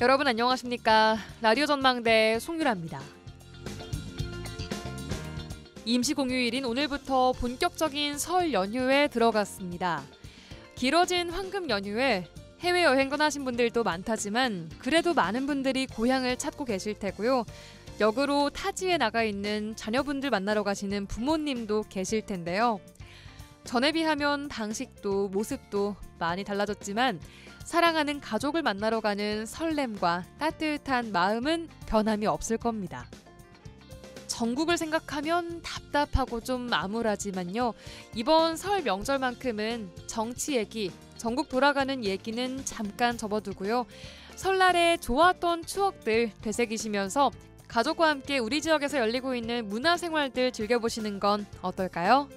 여러분 안녕하십니까? 라디오 전망대 송유라입니다. 임시공휴일인 오늘부터 본격적인 설 연휴에 들어갔습니다. 길어진 황금 연휴에 해외여행 떠나신 분들도 많다지만 그래도 많은 분들이 고향을 찾고 계실 테고요. 역으로 타지에 나가 있는 자녀분들 만나러 가시는 부모님도 계실 텐데요. 전에 비하면 방식도 모습도 많이 달라졌지만 사랑하는 가족을 만나러 가는 설렘과 따뜻한 마음은 변함이 없을 겁니다. 전국을 생각하면 답답하고 좀 암울하지만요. 이번 설 명절만큼은 정치 얘기, 전국 돌아가는 얘기는 잠깐 접어두고요. 설날에 좋았던 추억들 되새기시면서 가족과 함께 우리 지역에서 열리고 있는 문화생활들 즐겨보시는 건 어떨까요?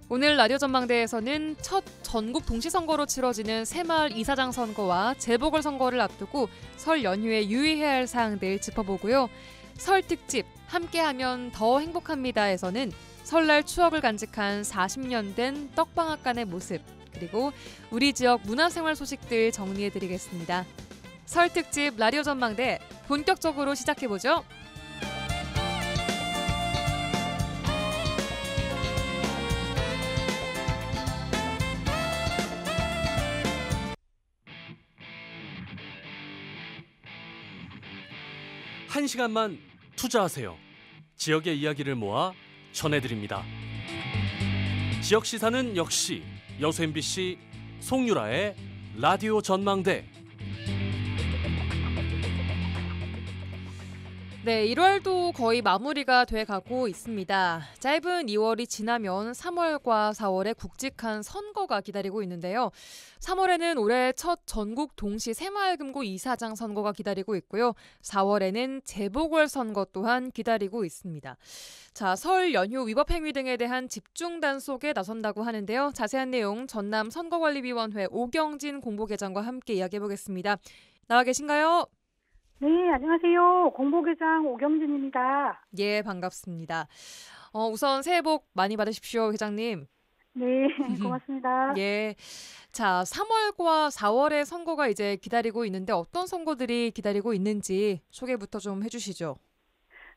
오늘 라디오 전망대에서는 첫 전국 동시선거로 치러지는 새마을 이사장 선거와 재보궐선거를 앞두고 설 연휴에 유의해야 할 사항들 짚어보고요. 설 특집 함께하면 더 행복합니다에서는 설날 추억을 간직한 40년 된 떡방앗간의 모습 그리고 우리 지역 문화생활 소식들 정리해드리겠습니다. 설 특집 라디오 전망대 본격적으로 시작해보죠. 한 시간만 투자하세요. 지역의 이야기를 모아 전해드립니다. 지역 시사는 역시 여수 MBC 송유라의 라디오 전망대. 네, 1월도 거의 마무리가 돼가고 있습니다. 짧은 2월이 지나면 3월과 4월에 굵직한 선거가 기다리고 있는데요. 3월에는 올해 첫 전국 동시 새마을금고 이사장 선거가 기다리고 있고요. 4월에는 재보궐선거 또한 기다리고 있습니다. 자, 설 연휴 위법 행위 등에 대한 집중 단속에 나선다고 하는데요. 자세한 내용 전남 선거관리위원회 오경진 공보계장과 함께 이야기해보겠습니다. 나와 계신가요? 네, 안녕하세요. 공보계장 오경진입니다. 예, 반갑습니다. 우선 새해 복 많이 받으십시오, 회장님. 네, 고맙습니다. 예. 자, 3월과 4월의 선거가 이제 기다리고 있는데 어떤 선거들이 기다리고 있는지 소개부터 좀 해주시죠.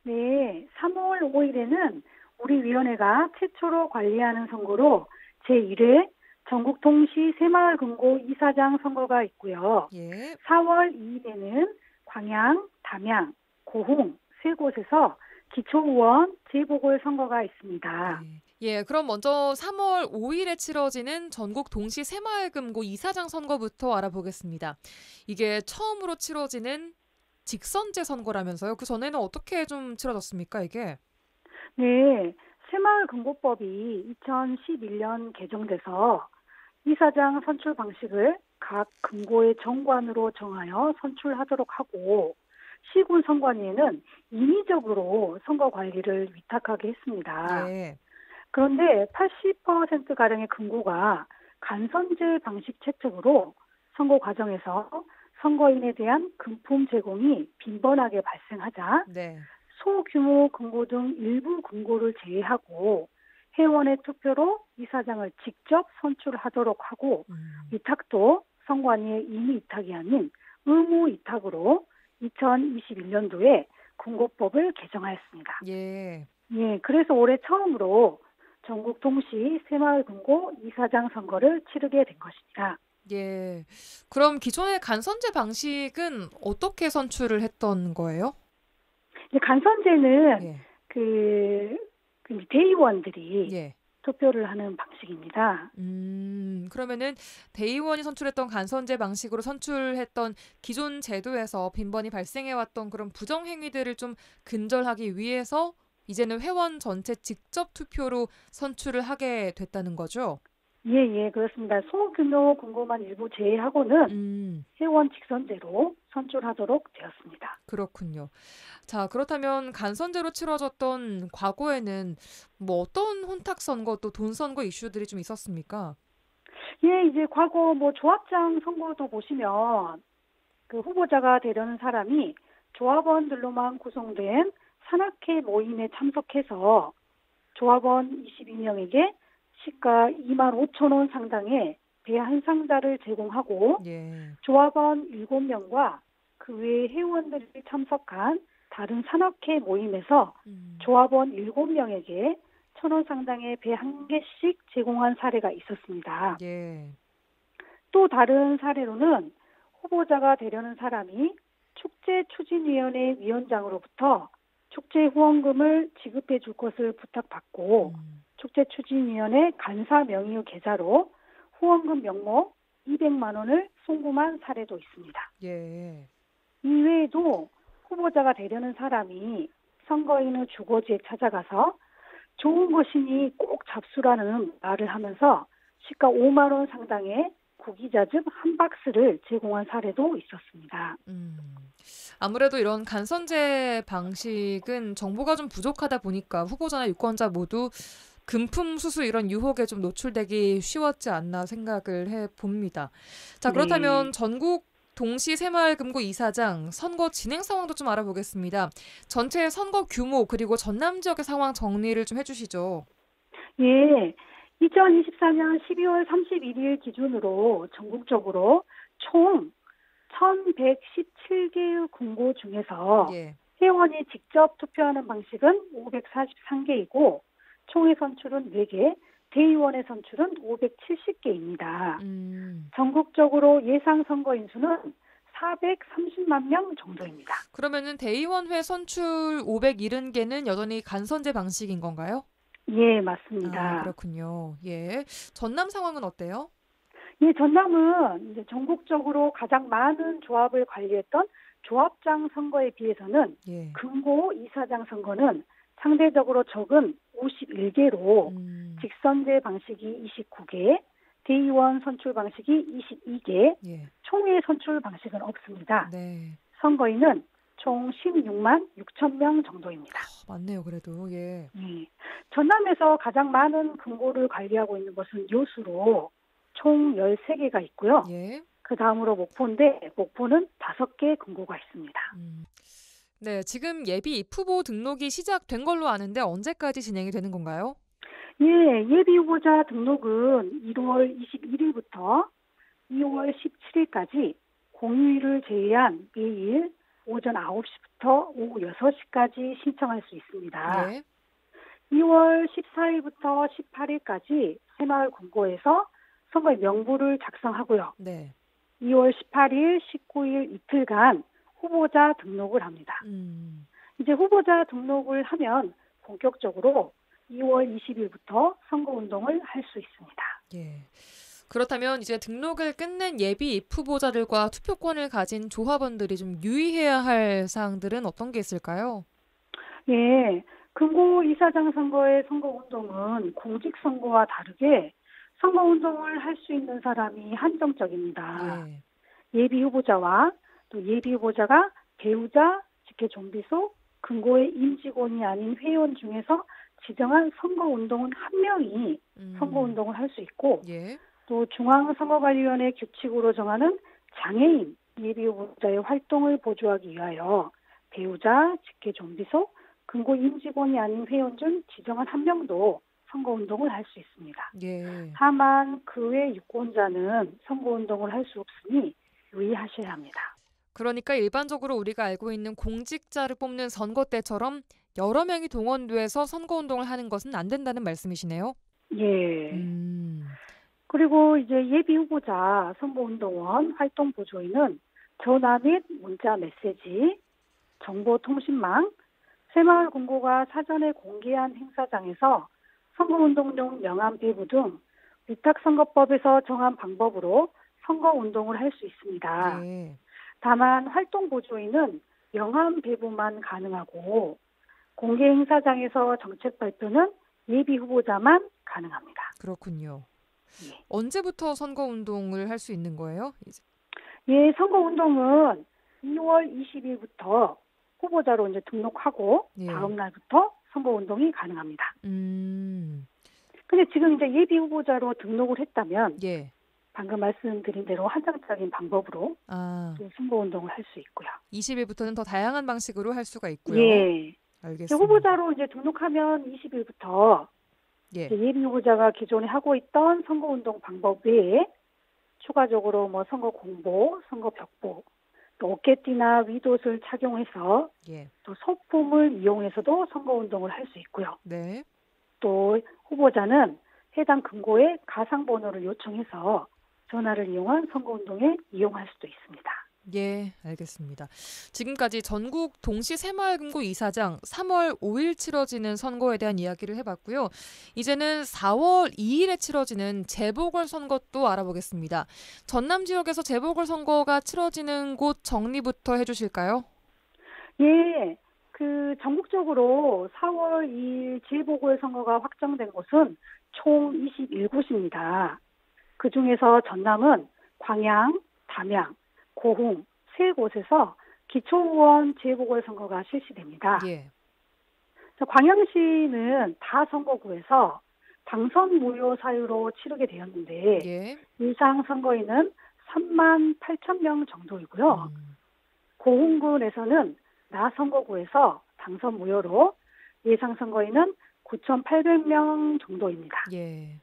네, 3월 5일에는 우리 위원회가 최초로 관리하는 선거로 제1회 전국 동시 새마을금고 이사장 선거가 있고요. 예. 4월 2일에는 광양, 담양, 고흥 세 곳에서 기초의원 재보궐선거가 있습니다. 예, 그럼 먼저 3월 5일에 치러지는 전국 동시 새마을금고 이사장 선거부터 알아보겠습니다. 이게 처음으로 치러지는 직선제 선거라면서요? 그 전에는 어떻게 좀 치러졌습니까, 이게? 네, 새마을금고법이 2011년 개정돼서 이사장 선출 방식을 각 금고의 정관으로 정하여 선출하도록 하고 시군 선관위에는 인위적으로 선거 관리를 위탁하게 했습니다. 예. 그런데 80%가량의 금고가 간선제 방식 채택으로 선거 과정에서 선거인에 대한 금품 제공이 빈번하게 발생하자 네. 소규모 금고 등 일부 금고를 제외하고 회원의 투표로 이사장을 직접 선출하도록 하고 위탁도 선관위의 임의 위탁이 아닌 의무 위탁으로 2021년도에 금고법을 개정하였습니다. 예. 예, 그래서 올해 처음으로 전국 동시 새마을금고 이사장 선거를 치르게 된 것입니다. 예. 그럼 기존의 간선제 방식은 어떻게 선출을 했던 거예요? 간선제는 예. 그 대의원들이 예. 투표를 하는 방식입니다. 그러면은 대의원이 선출했던 간선제 방식으로 선출했던 기존 제도에서 빈번히 발생해왔던 그런 부정행위들을 좀 근절하기 위해서 이제는 회원 전체 직접 투표로 선출을 하게 됐다는 거죠? 예, 그렇습니다. 소규모 금고만 일부 제외하고는 회원 직선제로 선출하도록 되었습니다. 그렇군요. 자, 그렇다면 간선제로 치러졌던 과거에는 뭐 어떤 혼탁 선거 또 돈 선거 이슈들이 좀 있었습니까? 예, 이제 과거 조합장 선거도 보시면 그 후보자가 되려는 사람이 조합원들로만 구성된 산악회 모임에 참석해서 조합원 22명에게 시가 2만 5천 원 상당의 배 한 상자를 제공하고 예. 조합원 7명과 그 외 회원들이 참석한 다른 산업회 모임에서 조합원 7명에게 1,000원 상당의 배 한 개씩 제공한 사례가 있었습니다. 예. 또 다른 사례로는 후보자가 되려는 사람이 축제추진위원회 위원장으로부터 축제 후원금을 지급해 줄 것을 부탁받고 축제추진위원회 간사 명의 계좌로 후원금 명목 200만 원을 송금한 사례도 있습니다. 예. 이외에도 후보자가 되려는 사람이 선거인의 주거지에 찾아가서 좋은 것이니 꼭 잡수라는 말을 하면서 시가 5만 원 상당의 구기자즙 한 박스를 제공한 사례도 있었습니다. 아무래도 이런 간선제 방식은 정보가 좀 부족하다 보니까 후보자나 유권자 모두 금품 수수 이런 유혹에 좀 노출되기 쉬웠지 않나 생각을 해봅니다. 자, 그렇다면 네. 전국 동시 새마을금고 이사장 선거 진행 상황도 좀 알아보겠습니다. 전체 선거 규모 그리고 전남 지역의 상황 정리를 좀 해주시죠. 예, 2024년 12월 31일 기준으로 전국적으로 총 1,117개의 금고 중에서 예. 회원이 직접 투표하는 방식은 543개이고 총회 선출은 4개, 대의원의 선출은 570개입니다. 전국적으로 예상 선거인 수는 430만 명 정도입니다. 그러면은 대의원회 선출 570개는 여전히 간선제 방식인 건가요? 예, 맞습니다. 아, 그렇군요. 예. 전남 상황은 어때요? 예, 전남은 이제 전국적으로 가장 많은 조합을 관리했던 조합장 선거에 비해서는 예. 금고 이사장 선거는 상대적으로 적은 51개로 직선제 방식이 29개, 대의원 선출 방식이 22개, 예. 총회 선출 방식은 없습니다. 네. 선거인은 총 16만 6천 명 정도입니다. 많네요, 그래도. 예. 전남에서 가장 많은 금고를 관리하고 있는 것은 여수로 총 13개가 있고요. 예. 그 다음으로 목포인데 목포는 5개 금고가 있습니다. 네, 지금 예비 후보 등록이 시작된 걸로 아는데 언제까지 진행이 되는 건가요? 예, 예비 후보자 등록은 1월 21일부터 2월 17일까지 공휴일을 제외한 매일 오전 9시부터 오후 6시까지 신청할 수 있습니다. 예. 2월 14일부터 18일까지 새마을 금고에서 선거의 명부를 작성하고요. 네. 2월 18일, 19일 이틀간 후보자 등록을 합니다. 이제 후보자 등록을 하면 본격적으로 2월 20일부터 선거운동을 할 수 있습니다. 예. 그렇다면 이제 등록을 끝낸 예비 후보자들과 투표권을 가진 조합원들이 좀 유의해야 할 사항들은 어떤 게 있을까요? 예, 금고 이사장 선거의 선거운동은 공직선거와 다르게 선거운동을 할 수 있는 사람이 한정적입니다. 예. 예비 후보자와 또 예비 후보자가 배우자, 직계 좀비소, 금고의 임직원이 아닌 회원 중에서 지정한 선거운동은 한 명이 선거운동을 할 수 있고 예. 또 중앙선거관리위원회 규칙으로 정하는 장애인 예비 후보자의 활동을 보조하기 위하여 배우자, 직계 좀비소, 금고 임직원이 아닌 회원 중 지정한 한 명도 선거운동을 할 수 있습니다. 예. 다만 그 외 유권자는 선거운동을 할 수 없으니 유의하셔야 합니다. 그러니까 일반적으로 우리가 알고 있는 공직자를 뽑는 선거 때처럼 여러 명이 동원돼서 선거운동을 하는 것은 안 된다는 말씀이시네요. 예. 그리고 이제 예비 후보자 선거운동원 활동 보조인은 전화 및 문자 메시지, 정보통신망, 새마을 금고가 사전에 공개한 행사장에서 선거운동용 명함 배부 등 위탁선거법에서 정한 방법으로 선거운동을 할 수 있습니다. 예. 다만 활동 보조인은 명함 배부만 가능하고 공개 행사장에서 정책 발표는 예비 후보자만 가능합니다. 그렇군요. 예. 언제부터 선거운동을 할 수 있는 거예요? 이제. 예, 선거운동은 2월 20일부터 후보자로 이제 등록하고 예. 다음 날부터 선거운동이 가능합니다. 근데 지금 이제 예비 후보자로 등록을 했다면 예. 방금 말씀드린 대로 한정적인 방법으로 아, 선거운동을 할 수 있고요. 20일부터는 더 다양한 방식으로 할 수가 있고요. 예. 알겠습니다. 후보자로 이제 등록하면 20일부터 예. 예비 후보자가 기존에 하고 있던 선거운동 방법 외에 추가적으로 뭐 선거 공보, 선거 벽보, 또 어깨띠나 윗옷을 착용해서 예. 또 소품을 이용해서도 선거 운동을 할 수 있고요. 네. 또 후보자는 해당 금고에 가상 번호를 요청해서 전화를 이용한 선거 운동에 이용할 수도 있습니다. 예, 알겠습니다. 지금까지 전국 동시 새마을금고 이사장 3월 5일 치러지는 선거에 대한 이야기를 해봤고요. 이제는 4월 2일에 치러지는 재보궐선거 또 알아보겠습니다. 전남 지역에서 재보궐선거가 치러지는 곳 정리부터 해주실까요? 예, 전국적으로 4월 2일 재보궐선거가 확정된 곳은 총 21곳입니다. 그중에서 전남은 광양, 담양, 고흥 세 곳에서 기초의원 재보궐선거가 실시됩니다. 예. 광양시는 다 선거구에서 당선 무효 사유로 치르게 되었는데 예. 예상 선거인은 3만 8천 명 정도이고요. 고흥군에서는 나 선거구에서 당선 무효로 예상 선거인은 9,800명 정도입니다. 예.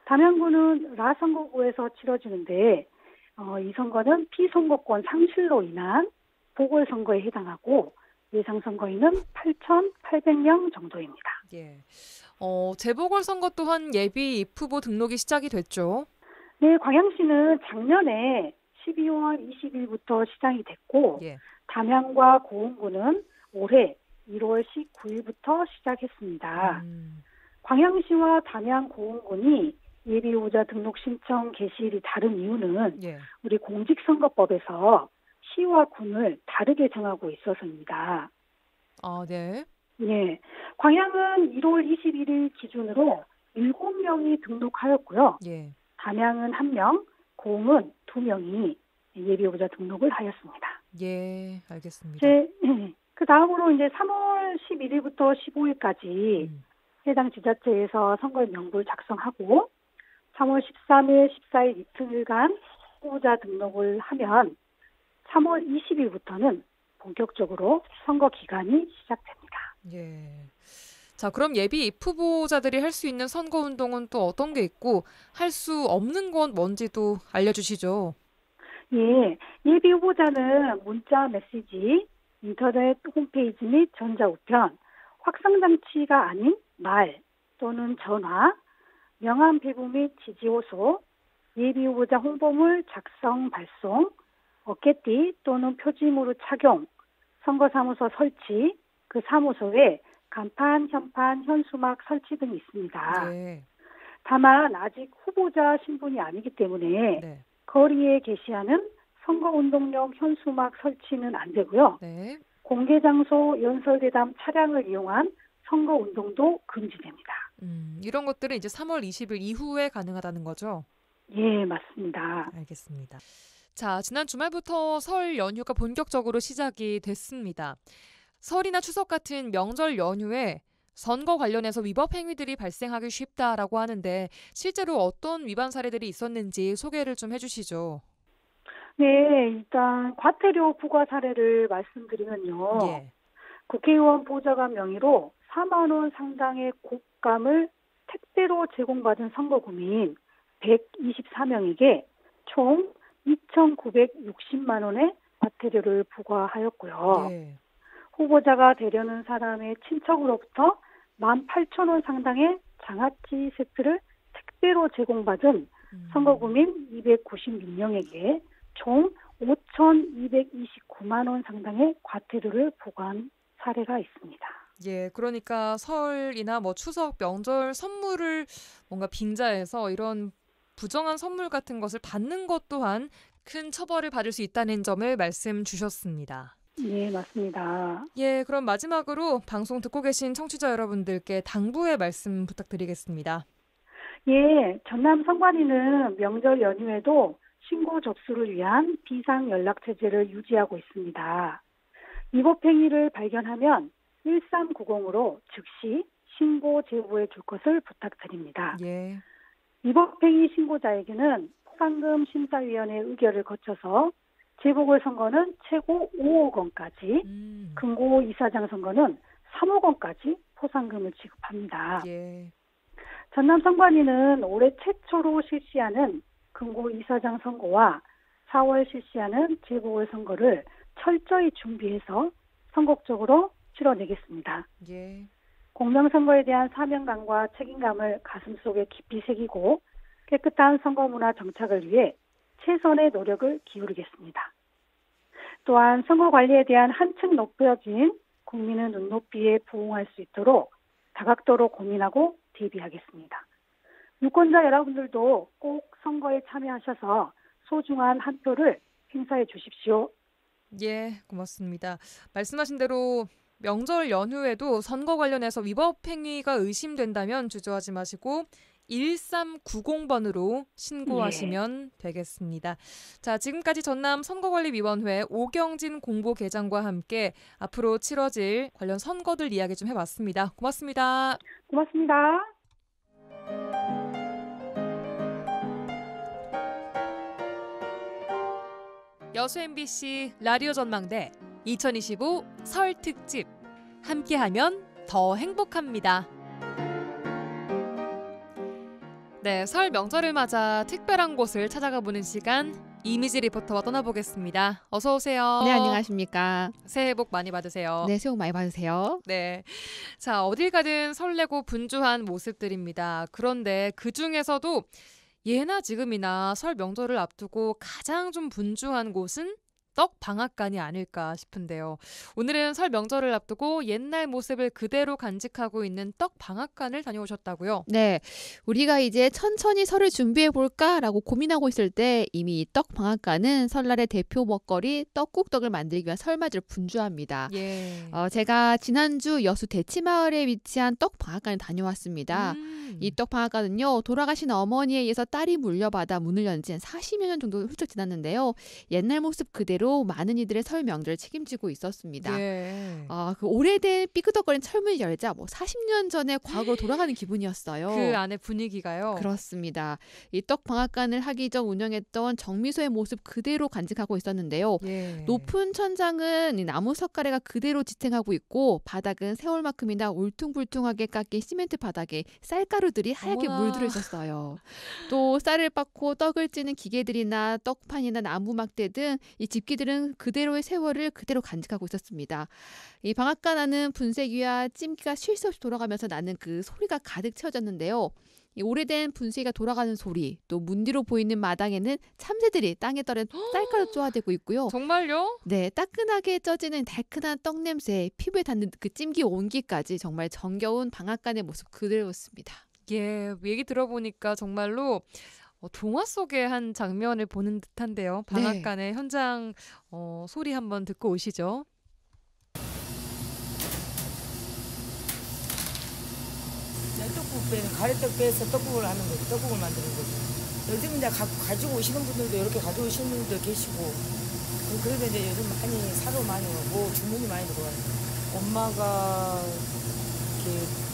담양구는 라 선거구에서 치러지는데 이 선거는 피선거권 상실로 인한 보궐선거에 해당하고 예상 선거인은 8,800명 정도입니다. 예. 재보궐선거 또한 예비 입후보 등록이 시작이 됐죠. 네, 광양시는 작년에 12월 20일부터 시작이 됐고 예. 담양과 고흥구는 올해 1월 19일부터 시작했습니다. 광양시와 담양 고흥군이 예비후보자 등록 신청 개시일이 다른 이유는 예. 우리 공직선거법에서 시와 군을 다르게 정하고 있어서입니다. 아, 네. 예, 광양은 1월 21일 기준으로 7명이 등록하였고요. 예. 담양은 1명, 고흥은 2명이 예비후보자 등록을 하였습니다. 예, 알겠습니다. 그 다음으로 이제 3월 11일부터 15일까지 해당 지자체에서 선거인 명부를 작성하고 3월 13일, 14일 이틀간 후보자 등록을 하면 3월 20일부터는 본격적으로 선거 기간이 시작됩니다. 예. 자, 그럼 예비 입후보자들이 할 수 있는 선거 운동은 또 어떤 게 있고 할 수 없는 건 뭔지도 알려주시죠. 예, 예비 후보자는 문자 메시지, 인터넷 홈페이지 및 전자우편, 확성장치가 아닌 말 또는 전화, 명함 배부 및 지지호소, 예비 후보자 홍보물 작성 발송, 어깨띠 또는 표지물을 착용, 선거사무소 설치, 그 사무소에 간판, 현판, 현수막 설치 등이 있습니다. 네. 다만 아직 후보자 신분이 아니기 때문에 네. 거리에 게시하는 선거운동용 현수막 설치는 안 되고요. 네. 공개장소 연설대담 차량을 이용한 선거운동도 금지됩니다. 이런 것들은 이제 3월 20일 이후에 가능하다는 거죠? 예, 맞습니다. 알겠습니다. 자, 지난 주말부터 설 연휴가 본격적으로 시작이 됐습니다. 설이나 추석 같은 명절 연휴에 선거 관련해서 위법 행위들이 발생하기 쉽다라고 하는데 실제로 어떤 위반 사례들이 있었는지 소개를 좀 해주시죠. 네, 일단 과태료 부과 사례를 말씀드리면요. 예. 국회의원 보좌관 명의로 4만 원 상당의 곶감을 택배로 제공받은 선거구민 124명에게 총 2,960만 원의 과태료를 부과하였고요. 예. 후보자가 되려는 사람의 친척으로부터 18,000원 상당의 장아찌 세트를 택배로 제공받은 선거구민 296명에게 총 5,229만 원 상당의 과태료를 부과한 사례가 있습니다. 예, 그러니까 설이나 뭐 추석, 명절 선물을 뭔가 빙자해서 이런 부정한 선물 같은 것을 받는 것 또한 큰 처벌을 받을 수 있다는 점을 말씀 주셨습니다. 네, 맞습니다. 예, 그럼 마지막으로 방송 듣고 계신 청취자 여러분들께 당부의 말씀 부탁드리겠습니다. 예, 전남 선관위는 명절 연휴에도 신고 접수를 위한 비상 연락 체제를 유지하고 있습니다. 위법 행위를 발견하면 1390으로 즉시 신고 제보해 줄 것을 부탁드립니다. 예. 위법 행위 신고자에게는 포상금 심사위원회 의결을 거쳐서 재보궐선거는 최고 5억 원까지, 금고 이사장 선거는 3억 원까지 포상금을 지급합니다. 예. 전남 선관위는 올해 최초로 실시하는 금고이사장 선거와 4월 실시하는 재보궐선거를 철저히 준비해서 선곡적으로 치러내겠습니다. 예. 공명선거에 대한 사명감과 책임감을 가슴속에 깊이 새기고 깨끗한 선거문화 정착을 위해 최선의 노력을 기울이겠습니다. 또한 선거관리에 대한 한층 높여진 국민의 눈높이에 부응할 수 있도록 다각도로 고민하고 대비하겠습니다. 유권자 여러분들도 꼭 선거에 참여하셔서 소중한 한 표를 행사해 주십시오. 예, 고맙습니다. 말씀하신 대로 명절 연휴에도 선거 관련해서 위법 행위가 의심된다면 주저하지 마시고 1390번으로 신고하시면 되겠습니다. 자, 지금까지 전남 선거관리위원회 오경진 공보계장과 함께 앞으로 치러질 관련 선거들 이야기 좀 해봤습니다. 고맙습니다. 고맙습니다. 여수 MBC 라디오 전망대 2025 설 특집 함께하면 더 행복합니다. 네, 설 명절을 맞아 특별한 곳을 찾아가 보는 시간 이미지 리포터와 떠나보겠습니다. 어서 오세요. 네, 안녕하십니까. 새해 복 많이 받으세요. 네, 새해 복 많이 받으세요. 네. 자, 어딜 가든 설레고 분주한 모습들입니다. 그런데 그 중에서도 예나 지금이나 설 명절을 앞두고 가장 좀 분주한 곳은 떡 방앗간이 아닐까 싶은데요. 오늘은 설 명절을 앞두고 옛날 모습을 그대로 간직하고 있는 떡 방앗간을 다녀오셨다고요? 네, 우리가 이제 천천히 설을 준비해 볼까라고 고민하고 있을 때 이미 이 떡 방앗간은 설날의 대표 먹거리 떡국떡을 만들기 위한 설맞이를 분주합니다. 예. 제가 지난주 여수 대치마을에 위치한 떡 방앗간에 다녀왔습니다. 이 떡 방앗간은요, 돌아가신 어머니에 의해서 딸이 물려받아 문을 연 지 한 40여 년 정도 훌쩍 지났는데요. 옛날 모습 그대로 많은 이들의 설 명절을 책임지고 있었습니다. 예. 그 오래된 삐그덕거리는 철문을 열자 40년 전에 과거로 돌아가는 기분이었어요. 그 안에 분위기가요. 그렇습니다. 이 떡 방앗간을 하기 전 운영했던 정미소의 모습 그대로 간직하고 있었는데요. 예. 높은 천장은 이 나무 석가래가 그대로 지탱하고 있고 바닥은 세월만큼이나 울퉁불퉁하게 깎인 시멘트 바닥에 쌀가루들이 하얗게 어머나. 물들어 있었어요. 또 쌀을 빻고 떡을 찌는 기계들이나 떡판이나 나무 막대 등 이 집기들은 그대로의 세월을 그대로 간직하고 있었습니다. 이 방앗간 안은 분쇄기와 찜기가 쉴 새 없이 돌아가면서 나는 그 소리가 가득 채워졌는데요. 이 오래된 분쇄기가 돌아가는 소리, 또 문 뒤로 보이는 마당에는 참새들이 땅에 떨어 쌀가루 쪼아대고 있고요. 정말요? 네, 따끈하게 쪄지는 달큰한 떡 냄새, 피부에 닿는 그 찜기 온기까지 정말 정겨운 방앗간의 모습 그대로였습니다. 예, 얘기 들어보니까 정말로 동화 속의 한 장면을 보는 듯한데요. 방앗간의 현장 소리 한번 듣고 오시죠. 떡국 빼는 가래떡 빼서 떡국을 하는 거죠. 떡국을 만드는 거죠. 요즘 이제 가지고 오시는 분들도 이렇게 가져오시는 분들도 계시고, 그래도 이제 요즘 많이 사러 많이 오고 주문이 많이 들어와요. 엄마가 이렇게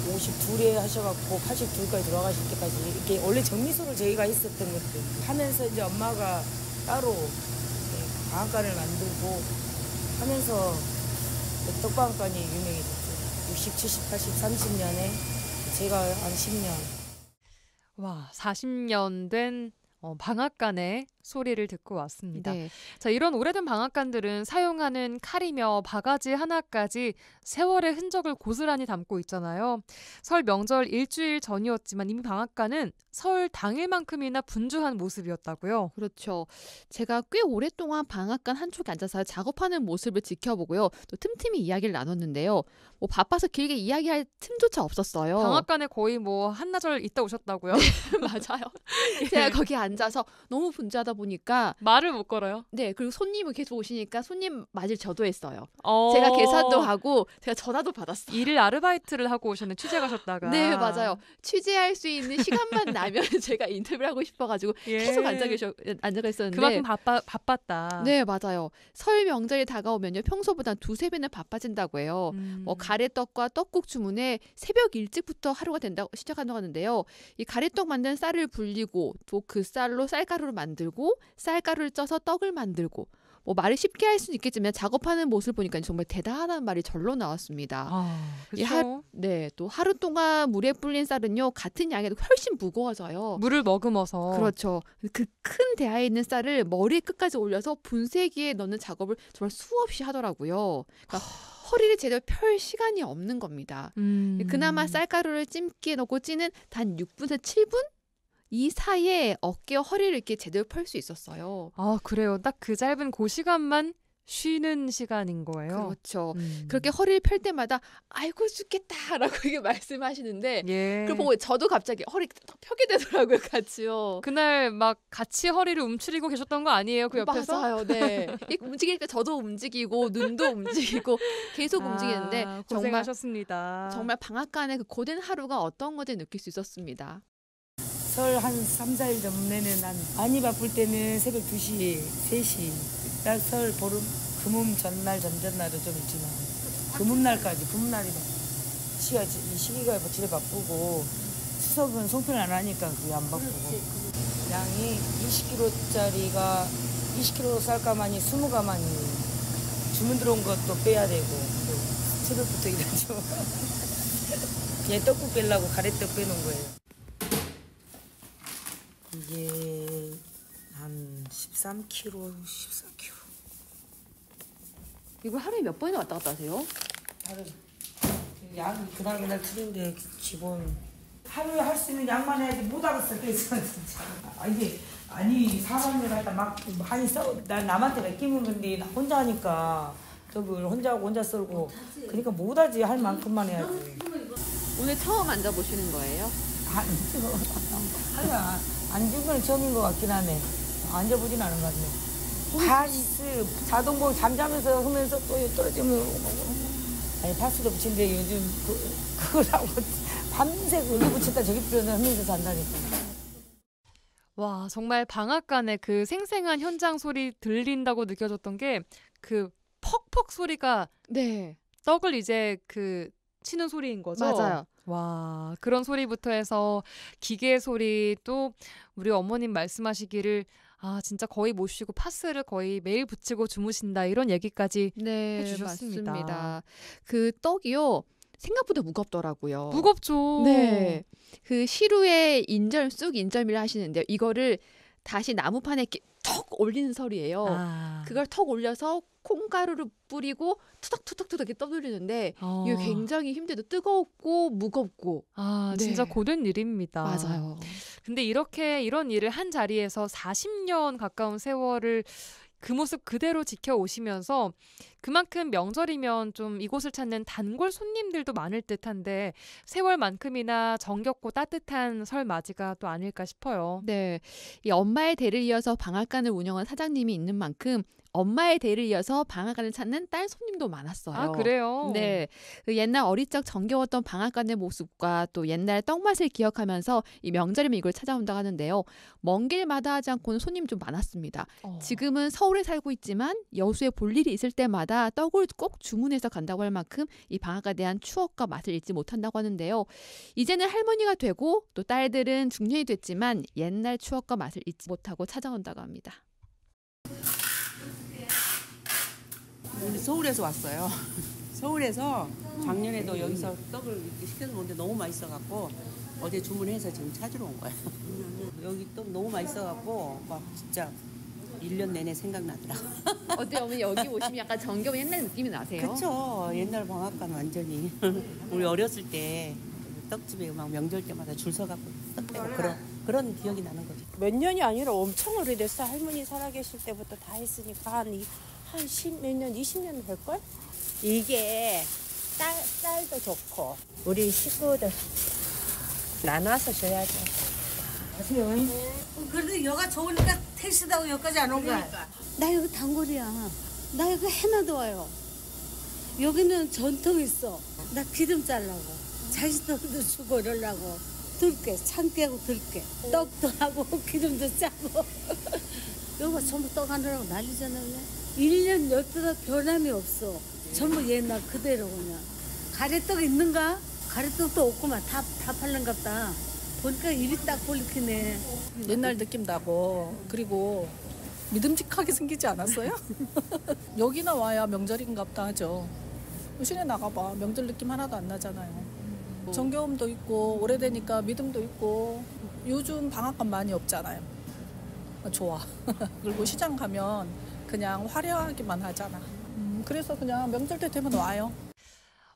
52에 하셔갖고 82까지 돌아가실 때까지 이렇게 원래 정미소를 저희가 했었던 것들 하면서 이제 엄마가 따로 방앗간을 만들고 하면서 떡방앗간이 유명해졌죠. 60, 70, 80, 30년에 제가 한 10년. 와, 40년 된 방앗간의 소리를 듣고 왔습니다. 네. 자, 이런 오래된 방앗간들은 사용하는 칼이며 바가지 하나까지 세월의 흔적을 고스란히 담고 있잖아요. 설 명절 일주일 전이었지만 이미 방앗간은 설 당일만큼이나 분주한 모습이었다고요. 그렇죠. 제가 꽤 오랫동안 방앗간 한쪽에 앉아서 작업하는 모습을 지켜보고요. 또 틈틈이 이야기를 나눴는데요. 바빠서 길게 이야기할 틈조차 없었어요. 방앗간에 거의 한나절 있다 오셨다고요? 맞아요. 제가 거기 앉아서 너무 분주하다 보니까 말을 못 걸어요. 네, 그리고 손님이 계속 오시니까 손님 맞을 저도 했어요. 어... 제가 계산도 하고 제가 전화도 받았어요. 일을 아르바이트를 하고 오셨네. 취재 가셨다가. 네, 맞아요. 취재할 수 있는 시간만 나면 제가 인터뷰를 하고 싶어가지고 계속 앉아 있었는데 그만큼 바빴다. 네, 맞아요. 설 명절이 다가오면요. 평소보다 2~3배는 바빠진다고 해요. 가래떡과 떡국 주문에 새벽 일찍부터 하루가 시작한다고 하는데요. 이 가래떡 만든 쌀을 불리고 또 그 쌀로 쌀가루를 만들고 쌀가루를 쪄서 떡을 만들고 말을 쉽게 할 수는 있겠지만 작업하는 모습을 보니까 정말 대단하다는 말이 절로 나왔습니다. 그렇죠. 네, 또 하루 동안 물에 불린 쌀은요 같은 양에도 훨씬 무거워져요. 물을 머금어서. 그렇죠. 그 큰 대야에 있는 쌀을 머리 끝까지 올려서 분쇄기에 넣는 작업을 정말 수없이 하더라고요. 그러니까 허리를 제대로 펼 시간이 없는 겁니다. 그나마 쌀가루를 찜기에 넣고 찌는 단 6분에서 7분? 이 사이에 어깨와 허리를 이렇게 제대로 펼 수 있었어요. 그래요. 딱 그 짧은 그 시간만 쉬는 시간인 거예요. 그렇죠. 그렇게 허리를 펼 때마다 아이고 죽겠다라고 이게 말씀하시는데 예. 그걸 보고 저도 갑자기 허리 딱 펴게 되더라고요. 같이요. 그날 막 같이 허리를 움츠리고 계셨던 거 아니에요? 그 옆에서? 맞아요. 네. 움직이니까 저도 움직이고 눈도 움직이고 계속 움직이는데 고생하셨습니다. 정말 방앗간의 그 고된 하루가 어떤 건지 느낄 수 있었습니다. 설 한 3, 4일 전에는 난 많이 바쁠 때는 새벽 2시, 3시 딱 설 보름 금음 전날 전전날은 좀 일찍 나와요. 금음날이다. 이 시기가 제일 바쁘고 추석은 송편 안 하니까 그게 안 바쁘고 양이 20kg짜리가 20kg 쌀가마니 20가마니 주문 들어온 것도 빼야 되고 새벽부터 일하죠. 그냥 떡국 빼려고 가래떡 빼놓은 거예요. 이게 한 13kg. 이거 하루에 몇 번이나 왔다 갔다 하세요? 양이 그날 틀린데 기본 하루에 할 수 있는 양만 해야지 못 하겠어. 그래서 진짜 이게 아니 사람들 갖다 막 많이 난 남한테 맡기면 근데 나 혼자 하니까 저걸 혼자 하고 혼자 썰고 그러니까 못하지. 할 만큼만 해야지. 오늘 처음 앉아보시는 거예요? 앉은 건 처음인 것 같긴 하네. 앉아보진 않은 것 같네. 파스 자동봉 잠자면서 하면서 또 떨어지면 아니 파스도 붙인데 요즘 그거라고 밤새 의리 붙였다 저기 붙여서 하면서 잔다니까. 와, 정말 방앗간에 그 생생한 현장 소리 들린다고 느껴졌던 게 그 퍽퍽 소리가 네. 떡을 이제 그 치는 소리인 거죠? 맞아요. 와, 그런 소리부터 해서 기계 소리 또 우리 어머님 말씀하시기를 진짜 거의 못 쉬고 파스를 거의 매일 붙이고 주무신다 이런 얘기까지 네, 해주셨습니다. 맞습니다. 그 떡이요. 생각보다 무겁더라고요. 무겁죠. 네. 그 시루에 쑥 인절미를 하시는데요. 이거를 다시 나무판에 이렇게 턱 올리는 설이에요. 그걸 턱 올려서 콩가루를 뿌리고 투덕투덕투덕 이렇게 떠돌리는데 이게 굉장히 힘들고 뜨겁고 무겁고 진짜 네. 고된 일입니다. 맞아요. 근데 이런 일을 한 자리에서 40년 가까운 세월을 그 모습 그대로 지켜오시면서 그만큼 명절이면 좀 이곳을 찾는 단골 손님들도 많을 듯한데 세월만큼이나 정겹고 따뜻한 설 맞이가 또 아닐까 싶어요. 네, 이 엄마의 대를 이어서 방앗간을 운영한 사장님이 있는 만큼 엄마의 대를 이어서 방앗간을 찾는 딸 손님도 많았어요. 그래요? 네, 그 옛날 어릴 적 정겨웠던 방앗간의 모습과 또 옛날 떡맛을 기억하면서 이 명절이면 이걸 찾아온다고 하는데요. 먼 길 마다하지 않고는 손님이 좀 많았습니다. 지금은 서울에 살고 있지만 여수에 볼 일이 있을 때마다 떡을 꼭 주문해서 간다고 할 만큼 이 방앗간에 대한 추억과 맛을 잊지 못한다고 하는데요. 이제는 할머니가 되고 또 딸들은 중년이 됐지만 옛날 추억과 맛을 잊지 못하고 찾아온다고 합니다. 우리 서울에서 왔어요. 서울에서 작년에도 여기서 떡을 이렇게 시켜서 먹는데 너무 맛있어갖고 어제 주문해서 지금 찾으러 온 거예요. 여기 떡 너무 맛있어갖고 막 진짜 1년 내내 생각나더라고. 어때요? 어머니 여기 오시면 약간 정겨운 옛날 느낌이 나세요? 그쵸. 옛날 방앗간 완전히. 우리 어렸을 때 떡집에 막 명절 때마다 줄 서갖고 떡 빼고 그런 기억이 나는 거죠. 몇 년이 아니라 엄청 오래됐어. 할머니 살아계실 때부터 다 했으니까 한 10몇 년, 20년 될걸? 이게 쌀도 좋고 우리 식구들 나눠서 줘야죠. 아세요? 그래도 여가 좋으니까 택시다고 여기까지 안 온 거야. 나 여기 단골이야. 나 여기 해나도 와요. 여기는 전통 있어. 나 기름 잘라고. 자식들도 주고 이러려고. 들게, 참깨하고 들게. 떡도 하고 기름도 짜고. 여기가 전부 떡 하느라고 난리잖아 그냥. 1년 여태가 변함이 없어. 전부 옛날 그대로 그냥. 가래떡 있는가? 가래떡도 없구만. 다 팔는갑다. 보니까 입이 딱 벌리키네. 옛날 느낌 나고 그리고 믿음직하게 생기지 않았어요? 여기나 와야 명절인갑다 하죠. 시내 나가봐. 명절 느낌 하나도 안 나잖아요. 정겨움도 있고 오래되니까 믿음도 있고 요즘 방앗간 많이 없잖아요. 좋아. 그리고 시장 가면 그냥 화려하기만 하잖아. 그래서 그냥 명절 때 되면 와요.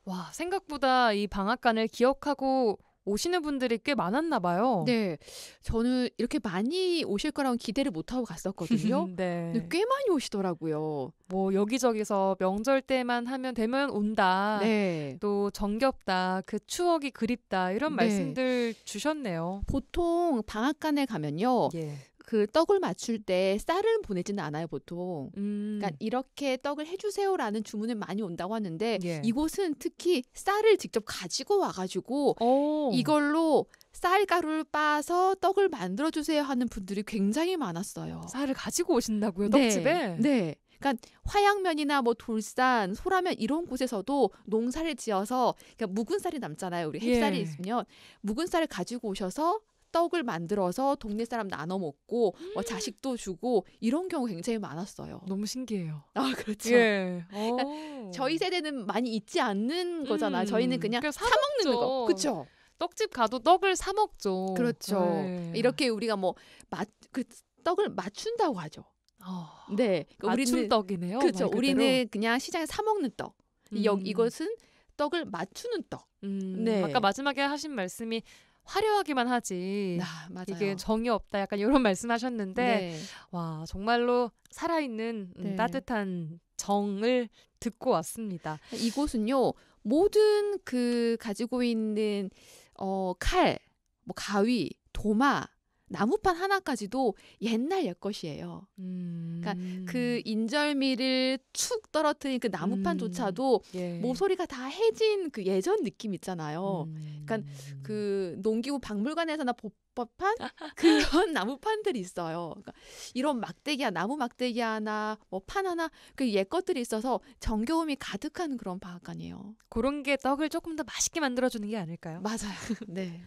와, 생각보다 이 방앗간을 기억하고 오시는 분들이 꽤 많았나 봐요. 네, 저는 이렇게 많이 오실 거라고 기대를 못하고 갔었거든요. 네. 근데 꽤 많이 오시더라고요. 뭐 여기저기서 명절 때만 하면 되면 온다. 네. 또 정겹다. 그 추억이 그립다. 이런 네. 말씀들 주셨네요. 보통 방앗간에 가면요. 예. 그 떡을 맞출 때 쌀을 보내지는 않아요, 보통. 그러니까 이렇게 떡을 해주세요라는 주문을 많이 온다고 하는데 예. 이곳은 특히 쌀을 직접 가지고 와가지고 오. 이걸로 쌀가루를 빻아서 떡을 만들어주세요 하는 분들이 굉장히 많았어요. 쌀을 가지고 오신다고요, 네. 떡집에? 네. 그러니까 화양면이나 뭐 돌산, 소라면 이런 곳에서도 농사를 지어서 그러니까 묵은 쌀이 남잖아요. 우리 햅쌀이 예. 있으면 묵은 쌀을 가지고 오셔서 떡을 만들어서 동네 사람 나눠 먹고 뭐 자식도 주고 이런 경우 굉장히 많았어요. 너무 신기해요. 아, 그렇죠. 예. 그러니까 저희 세대는 많이 있지 않는 거잖아요. 저희는 그냥 그러니까 사 먹는 거. 먹죠. 그렇죠. 떡집 가도 떡을 사 먹죠. 그렇죠. 네. 이렇게 우리가 뭐 그 떡을 맞춘다고 하죠. 네. 그러니까 맞춤 떡이네요. 그렇죠. 말 그대로. 우리는 그냥 시장에 사 먹는 떡. 이것은 떡을 맞추는 떡. 네. 아까 마지막에 하신 말씀이 화려하기만 하지. 맞아요. 이게 정이 없다. 약간 이런 말씀하셨는데 네. 와, 정말로 살아있는 네. 따뜻한 정을 듣고 왔습니다. 이곳은요. 모든 그 가지고 있는 칼, 뭐 가위, 도마, 나무판 하나까지도 옛날 옛것이에요. 그러니까 그 인절미를 축 떨어뜨린 그 나무판조차도 예. 모서리가 다 해진 그 예전 느낌 있잖아요. 그러니까 그 농기구 박물관에서나 볼 법한 그런 나무판들이 있어요. 그러니까 이런 막대기, 나무 막대기 하나, 뭐 판 하나, 그 옛것들이 있어서 정겨움이 가득한 그런 방앗간이에요. 그런 게 떡을 조금 더 맛있게 만들어주는 게 아닐까요? 맞아요. 네.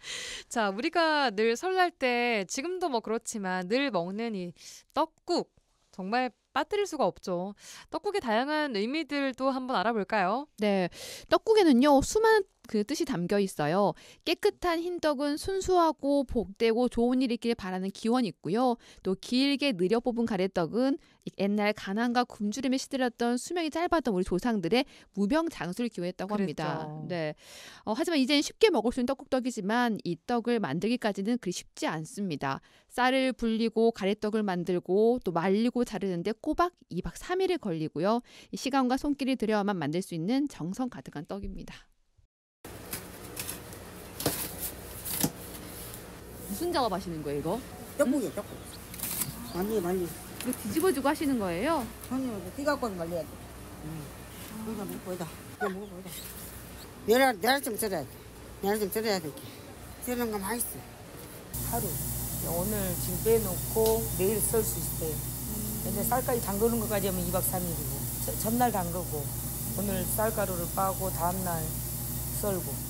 자, 우리가 늘 설날 때 지금도 뭐 그렇지만 늘 먹는 이 떡국 정말 빠뜨릴 수가 없죠. 떡국의 다양한 의미들도 한번 알아볼까요? 네, 떡국에는요 수많은 그 뜻이 담겨 있어요. 깨끗한 흰떡은 순수하고 복되고 좋은 일 있길 바라는 기원이 있고요. 또 길게 느려 뽑은 가래떡은 옛날 가난과 굶주림에 시들었던 수명이 짧았던 우리 조상들의 무병장수를 기원했다고 합니다. 그랬죠. 네. 하지만 이제는 쉽게 먹을 수 있는 떡국떡이지만 이 떡을 만들기까지는 그리 쉽지 않습니다. 쌀을 불리고 가래떡을 만들고 또 말리고 자르는데 꼬박 2박 3일이 걸리고요. 이 시간과 손길이 들여야만 만들 수 있는 정성 가득한 떡입니다. 무슨 작업하시는 거예요, 이거? 떡국이야, 떡국. 말리. 이거 뒤집어주고 하시는 거예요? 아니, 띠갖고 말려야 돼. 여기다 먹고, 여기다. 먹어보자. 내가 좀 썰어야 돼. 내가 좀 썰어야 돼. 썰는 거 맛있어. 하루. 오늘 지금 빼놓고 내일 썰 수 있어요. 근데 쌀까지 담그는 것까지 하면 2박 3일이고 전날 담그고 오늘 쌀가루를 빠고 다음날 썰고.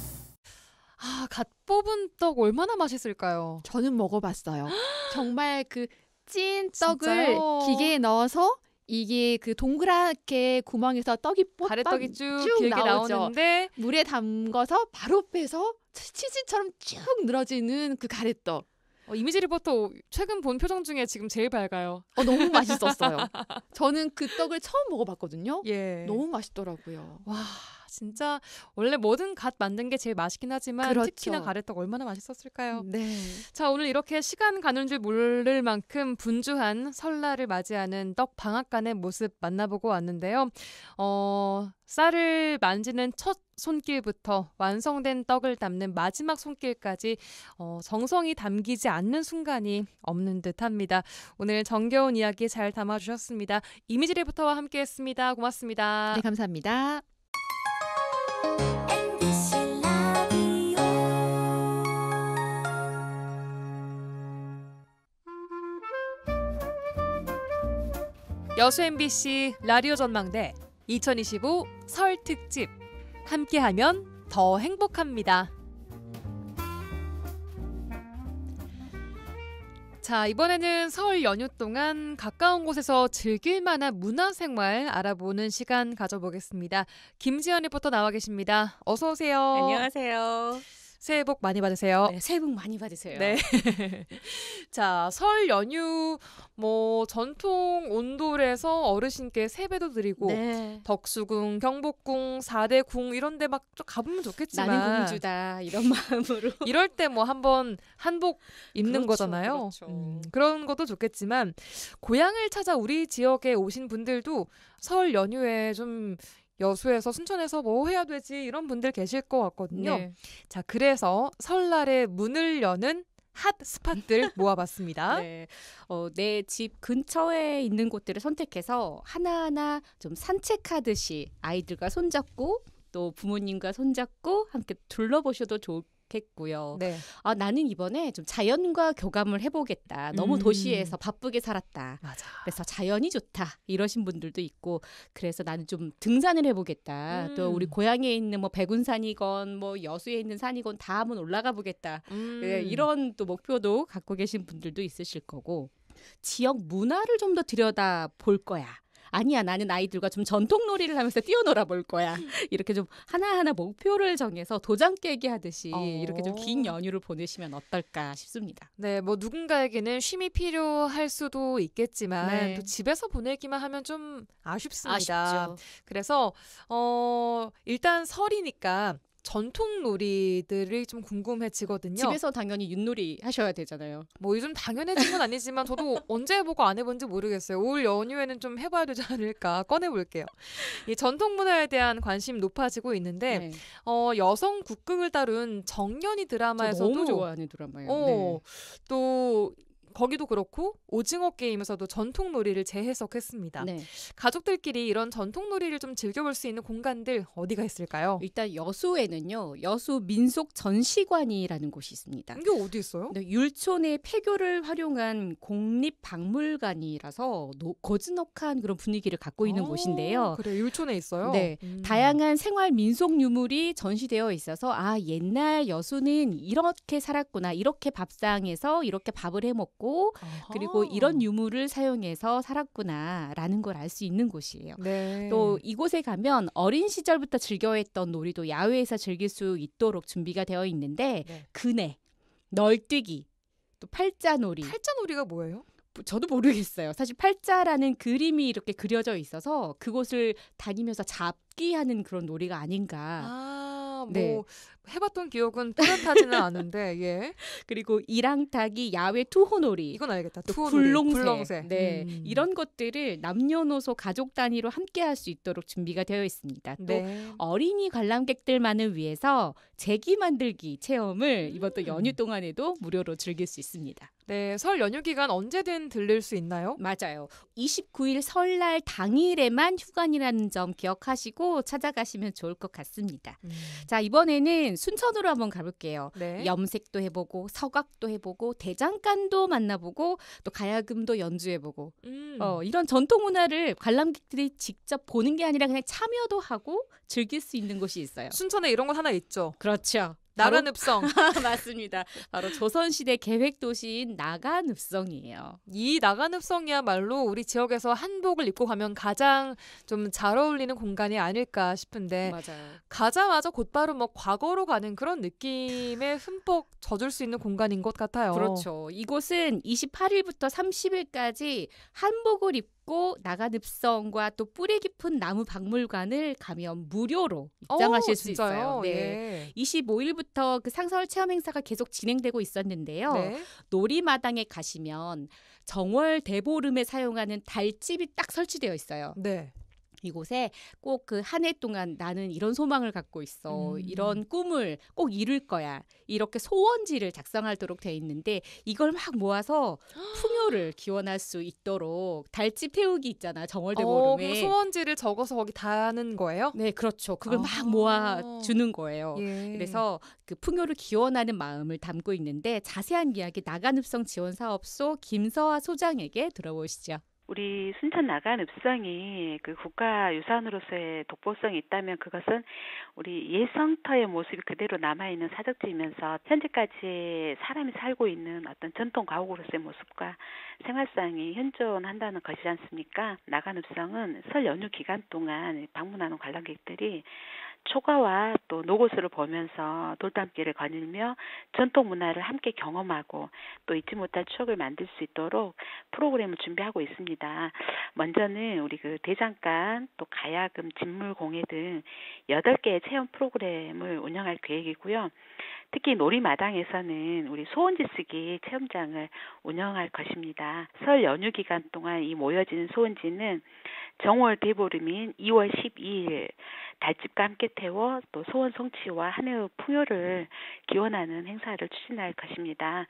아, 갓 뽑은 떡 얼마나 맛있을까요? 저는 먹어봤어요. 정말 그 찐 떡을 진짜요? 기계에 넣어서 이게 그 동그랗게 구멍에서 떡이 가래떡이 쭉 길게 나오죠. 나오는데 물에 담가서 바로 빼서 치즈처럼 쭉 늘어지는 그 가래떡. 이미지 리포터 최근 본 표정 중에 지금 제일 밝아요. 너무 맛있었어요. 저는 그 떡을 처음 먹어봤거든요. 예. 너무 맛있더라고요. 와, 진짜 원래 뭐든 갓 만든 게 제일 맛있긴 하지만 그렇죠. 특히나 가래떡 얼마나 맛있었을까요? 네. 자, 오늘 이렇게 시간 가는 줄 모를 만큼 분주한 설날을 맞이하는 떡 방앗간의 모습 만나보고 왔는데요. 쌀을 만지는 첫 손길부터 완성된 떡을 담는 마지막 손길까지 정성이 담기지 않는 순간이 없는 듯합니다. 오늘 정겨운 이야기 잘 담아주셨습니다. 이미지 리포터와 함께했습니다. 고맙습니다. 네, 감사합니다. 여수 MBC 라디오 전망대 2025 설 특집 함께하면 더 행복합니다. 자, 이번에는 설 연휴 동안 가까운 곳에서 즐길 만한 문화생활 알아보는 시간 가져보겠습니다. 김지연 리포터 나와 계십니다. 어서 오세요. 안녕하세요. 새해 복 많이 받으세요. 네, 새해 복 많이 받으세요. 네. 자, 설 연휴 전통 온돌에서 어르신께 세배도 드리고 네. 덕수궁, 경복궁, 4대 궁 이런 데 막 가보면 좋겠지만 나는 공주다 이런 마음으로 이럴 때 한번 한복 입는 그렇죠, 거잖아요. 그렇죠. 그런 것도 좋겠지만 고향을 찾아 우리 지역에 오신 분들도 설 연휴에 좀 여수에서 순천에서 뭐 해야 되지 이런 분들 계실 것 같거든요. 네. 자, 그래서 설날에 문을 여는 핫 스팟들 모아봤습니다. 네. 내 집 근처에 있는 곳들을 선택해서 하나하나 좀 산책하듯이 아이들과 손잡고 또 부모님과 손잡고 함께 둘러보셔도 좋겠고요. 네. 나는 이번에 좀 자연과 교감을 해보겠다. 너무 도시에서 바쁘게 살았다. 맞아. 그래서 자연이 좋다. 이러신 분들도 있고 그래서 나는 좀 등산을 해보겠다. 또 우리 고향에 있는 뭐 백운산이건 뭐 여수에 있는 산이건 다 한번 올라가 보겠다. 네, 이런 또 목표도 갖고 계신 분들도 있으실 거고 지역 문화를 좀 더 들여다 볼 거야. 아니야, 나는 아이들과 좀 전통놀이를 하면서 뛰어놀아 볼 거야. 이렇게 좀 하나하나 목표를 정해서 도장 깨기 하듯이 이렇게 좀 긴 연휴를 보내시면 어떨까 싶습니다. 네, 뭐 누군가에게는 쉼이 필요할 수도 있겠지만 네. 또 집에서 보내기만 하면 좀 아쉽습니다. 아쉽죠. 그래서 일단 설이니까 전통 놀이들이 좀 궁금해지거든요. 집에서 당연히 윷놀이 하셔야 되잖아요. 뭐 요즘 당연해진 건 아니지만 저도 언제 해보고 안 해본지 모르겠어요. 올 연휴에는 좀 해봐야 되지 않을까 꺼내볼게요. 이 전통 문화에 대한 관심 높아지고 있는데 네. 여성 국극을 다룬 정년이 저 드라마에서도 너무 좋아하는 드라마예요. 네. 또 거기도 그렇고 오징어 게임에서도 전통 놀이를 재해석했습니다. 네. 가족들끼리 이런 전통 놀이를 좀 즐겨볼 수 있는 공간들 어디가 있을까요? 일단 여수에는요. 여수 민속 전시관이라는 곳이 있습니다. 이게 어디 있어요? 네, 율촌의 폐교를 활용한 국립박물관이라서 고즈넉한 그런 분위기를 갖고 있는 곳인데요. 그래, 율촌에 있어요? 네, 다양한 생활 민속 유물이 전시되어 있어서 옛날 여수는 이렇게 살았구나. 이렇게 밥상에서 이렇게 밥을 해먹고 그리고 이런 유물을 사용해서 살았구나라는 걸 알 수 있는 곳이에요. 네. 또 이곳에 가면 어린 시절부터 즐겨했던 놀이도 야외에서 즐길 수 있도록 준비가 되어 있는데 네. 그네, 널뛰기, 또 팔자놀이. 팔자놀이가 뭐예요? 저도 모르겠어요. 사실 팔자라는 그림이 이렇게 그려져 있어서 그곳을 다니면서 잡기 하는 그런 놀이가 아닌가. 뭐 해봤던 기억은 뚜렷하지는 않은데 예. 그리고 이랑타기, 야외 투호놀이. 이건 알겠다. 또 투호놀이, 굴렁쇠. 네, 이런 것들을 남녀노소 가족 단위로 함께 할 수 있도록 준비가 되어 있습니다. 또 네. 어린이 관람객들만을 위해서 제기 만들기 체험을 이번 또 연휴 동안에도 무료로 즐길 수 있습니다. 네, 설 연휴 기간 언제든 들릴 수 있나요? 맞아요. 29일 설날 당일에만 휴관이라는 점 기억하시고 찾아가시면 좋을 것 같습니다. 자, 이번에는 순천으로 한번 가볼게요. 네. 염색도 해보고 서각도 해보고 대장간도 만나보고 또 가야금도 연주해보고 이런 전통 문화를 관람객들이 직접 보는 게 아니라 그냥 참여도 하고 즐길 수 있는 곳이 있어요. 순천에 이런 곳 하나 있죠. 그렇죠. 나간읍성. 맞습니다. 바로 조선시대 계획도시인 나간읍성이에요. 이 나간읍성이야말로 우리 지역에서 한복을 입고 가면 가장 좀 잘 어울리는 공간이 아닐까 싶은데 맞아요. 가자마자 곧바로 뭐 과거로 가는 그런 느낌에 흠뻑 젖을 수 있는 공간인 것 같아요. 그렇죠. 이곳은 28일부터 30일까지 한복을 입고 나간읍성과 또 뿌리 깊은 나무 박물관을 가면 무료로 입장하실 수 진짜요? 있어요. 네. 예. 25일부터 그 상설 체험 행사가 계속 진행되고 있었는데요. 네. 놀이마당에 가시면 정월 대보름에 사용하는 달집이 딱 설치되어 있어요. 네. 이곳에 꼭 그 한 해 동안 나는 이런 소망을 갖고 있어. 이런 꿈을 꼭 이룰 거야. 이렇게 소원지를 작성하도록 돼 있는데 이걸 막 모아서 풍요를 기원할 수 있도록 달집 태우기 있잖아. 정월대보름에. 그럼 소원지를 적어서 거기 다는 거예요? 네, 그렇죠. 그걸 막 모아주는 거예요. 예. 그래서 그 풍요를 기원하는 마음을 담고 있는데 자세한 이야기 나간읍성 지원사업소 김서아 소장에게 들어보시죠. 우리 순천 나간읍성이 그 국가유산으로서의 독보성이 있다면 그것은 우리 예성터의 모습이 그대로 남아있는 사적지이면서 현재까지 사람이 살고 있는 어떤 전통 가옥으로서의 모습과 생활상이 현존한다는 것이지 않습니까? 나간읍성은 설 연휴 기간 동안 방문하는 관람객들이 초가와 또 노고수를 보면서 돌담길을 거닐며 전통 문화를 함께 경험하고 또 잊지 못할 추억을 만들 수 있도록 프로그램을 준비하고 있습니다. 먼저는 우리 그 대장간, 또 가야금, 진물공예 등 8개의 체험 프로그램을 운영할 계획이고요. 특히 놀이마당에서는 우리 소원지 쓰기 체험장을 운영할 것입니다. 설 연휴 기간 동안 이 모여지는 소원지는 정월 대보름인 2월 12일 달집과 함께 태워 또 소원 성취와 한 해의 풍요를 기원하는 행사를 추진할 것입니다.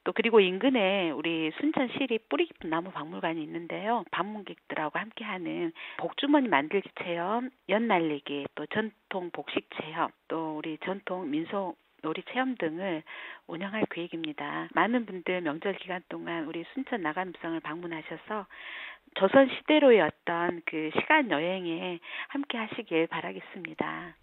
또 그리고 인근에 우리 순천시립 뿌리 깊은 나무 박물관이 있는데요. 방문객들하고 함께하는 복주머니 만들기 체험, 연 날리기, 또 전통 복식 체험, 또 우리 전통 민속 놀이 체험 등을 운영할 계획입니다. 많은 분들 명절 기간 동안 우리 순천 나간읍성을 방문하셔서 조선 시대로의 어떤 그 시간 여행에 함께 하시길 바라겠습니다.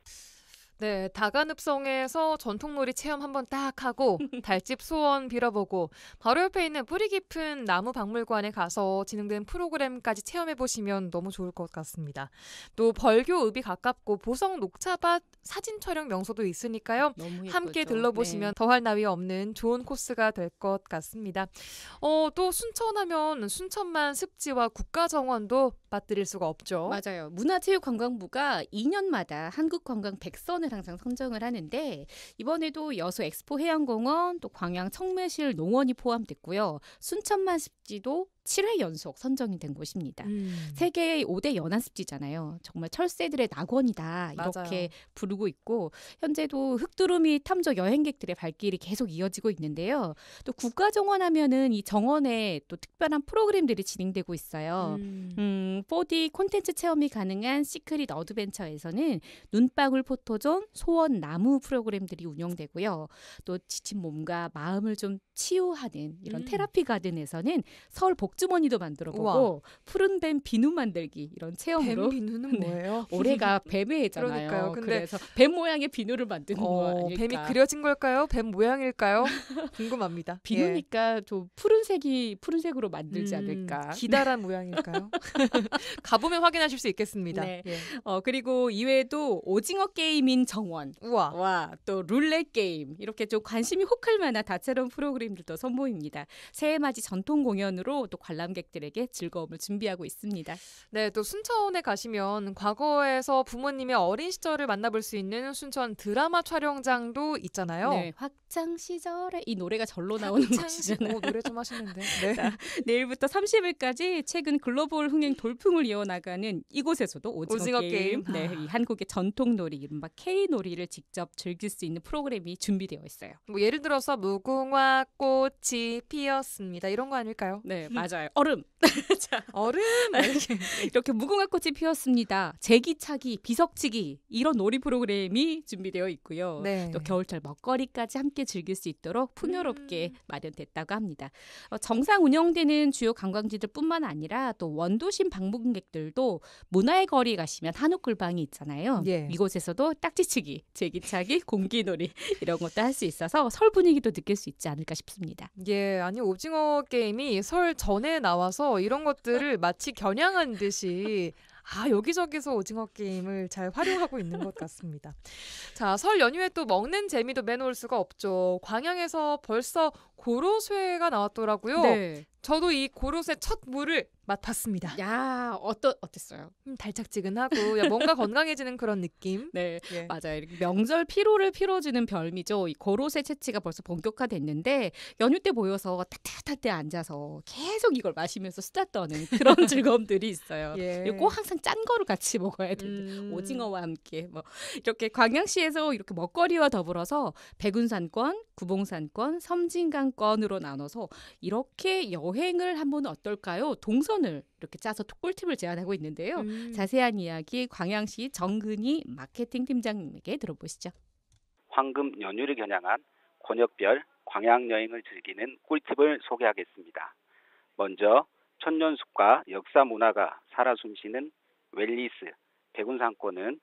네, 다간읍성에서 전통놀이 체험 한번 딱 하고 달집 소원 빌어보고 바로 옆에 있는 뿌리 깊은 나무 박물관에 가서 진행된 프로그램까지 체험해보시면 너무 좋을 것 같습니다. 또 벌교읍이 가깝고 보성 녹차밭 사진 촬영 명소도 있으니까요. 너무 함께 예쁘죠. 들러보시면 네. 더할 나위 없는 좋은 코스가 될 것 같습니다. 또 순천하면 순천만 습지와 국가정원도 빠뜨릴 수가 없죠. 맞아요. 문화체육관광부가 2년마다 한국관광 100선을 항상 선정을 하는데 이번에도 여수 엑스포 해양공원 또 광양 청매실 농원이 포함됐고요. 순천만 습지도 7회 연속 선정이 된 곳입니다. 세계의 5대 연안습지잖아요. 정말 철새들의 낙원이다 이렇게 맞아요. 부르고 있고 현재도 흑두루미 탐조 여행객들의 발길이 계속 이어지고 있는데요. 또 국가정원하면은 이 정원에 또 특별한 프로그램들이 진행되고 있어요. 4D 콘텐츠 체험이 가능한 시크릿 어드벤처에서는 눈방울 포토존, 소원 나무 프로그램들이 운영되고요. 또 지친 몸과 마음을 좀 치유하는 이런 테라피 가든에서는 서울 복주머니도 만들어보고 우와. 푸른 뱀 비누 만들기 이런 체험으로 뱀 비누는 뭐예요? 올해가 뱀의 해잖아요. 그러니까요. 근데 그래서 뱀 모양의 비누를 만드는 거 아닐까. 뱀이 그려진 걸까요? 뱀 모양일까요? 궁금합니다. 비누니까 좀 푸른색으로 만들지 않을까. 기다란 모양일까요? 가보면 확인하실 수 있겠습니다. 네. 예. 그리고 이외에도 오징어 게임인 정원, 우와. 또 룰렛 게임 이렇게 좀 관심이 혹할 만한 다채로운 프로그램들도 선보입니다. 새해맞이 전통 공연으로 또 관람객들에게 즐거움을 준비하고 있습니다. 네, 또 순천에 가시면 과거에서 부모님의 어린 시절을 만나볼 수 있는 순천 드라마 촬영장도 있잖아요. 네, 학창 시절에 이 노래가 절로 나오는 곳이잖아요. 노래 좀 하시는데. 네. 자, 내일부터 30일까지 최근 글로벌 흥행 돌풍을 이어나가는 이곳에서도 오징어 게임. 네, 이 한국의 전통놀이 이른바 K놀이를 직접 즐길 수 있는 프로그램이 준비되어 있어요. 뭐 예를 들어서 무궁화 꽃이 피었습니다. 이런 거 아닐까요? 네, 맞아요. 얼음. 자, 얼음 이렇게 무궁화 꽃이 피었습니다. 제기차기, 비석치기 이런 놀이 프로그램이 준비되어 있고요. 네. 또 겨울철 먹거리까지 함께 즐길 수 있도록 풍요롭게 마련됐다고 합니다. 정상 운영되는 주요 관광지들뿐만 아니라 또 원도심 방문객들도 문화의 거리 가시면 한옥굴방이 있잖아요. 예. 이곳에서도 딱지치기, 제기차기, 공기놀이 이런 것도 할 수 있어서 설 분위기도 느낄 수 있지 않을까 싶습니다. 예, 아니 오징어 게임이 설 전에 나와서 이런 것들을 마치 겨냥한 듯이 여기저기서 오징어 게임을 잘 활용하고 있는 것 같습니다. 자, 설 연휴에 또 먹는 재미도 빼놓을 수가 없죠. 광양에서 벌써 고로쇠가 나왔더라고요. 네. 저도 이 고로쇠 첫 물을 맛봤습니다. 야, 어땠어요? 달짝지근하고 뭔가 건강해지는 그런 느낌. 네, 예. 맞아요. 이렇게 명절 피로를 피워주는 별미죠. 이 고로쇠 채취가 벌써 본격화됐는데 연휴 때 모여서 따뜻할 때 앉아서 계속 이걸 마시면서 수다 떠는 그런 즐거움들이 있어요. 예. 그리고 꼭 항상 짠 거를 같이 먹어야 되는데 오징어와 함께 이렇게 광양시에서 이렇게 먹거리와 더불어서 백운산권, 구봉산권, 섬진강권으로 나눠서 이렇게 여행을 한번 어떨까요? 동선을 이렇게 짜서 꿀팁을 제안하고 있는데요. 자세한 이야기 광양시 정근희 마케팅 팀장님에게 들어보시죠. 황금 연휴를 겨냥한 권역별 광양 여행을 즐기는 꿀팁을 소개하겠습니다. 먼저 천년숲과 역사 문화가 살아 숨쉬는 웰리스 백운산권은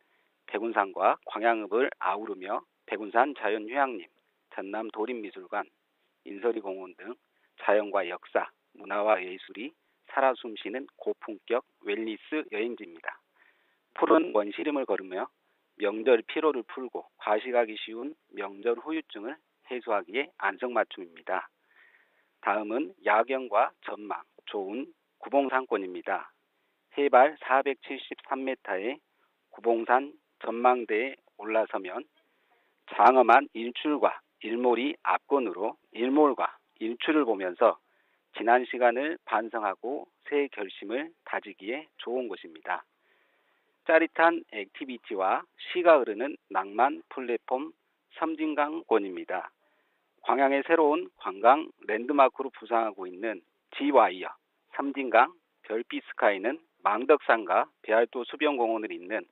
백운산과 광양읍을 아우르며 백운산 자연휴양림, 전남 도립미술관, 인설이공원 등 자연과 역사, 문화와 예술이 살아 숨쉬는 고품격 웰리스 여행지입니다. 푸른 원시림을 걸으며 명절 피로를 풀고 과식하기 쉬운 명절 후유증을 해소하기에 안성맞춤입니다. 다음은 야경과 전망 좋은 구봉산권입니다. 해발 473m의 구봉산 전망대에 올라서면 장엄한 일출과 일몰이 앞권으로 일몰과 일출을 보면서 지난 시간을 반성하고 새 결심을 다지기에 좋은 곳입니다. 짜릿한 액티비티와 시가 흐르는 낭만 플랫폼 섬진강권입니다. 광양의 새로운 관광 랜드마크로 부상하고 있는 지와이어 섬진강 별빛 스카이는 망덕산과 배알도 수변공원을 잇는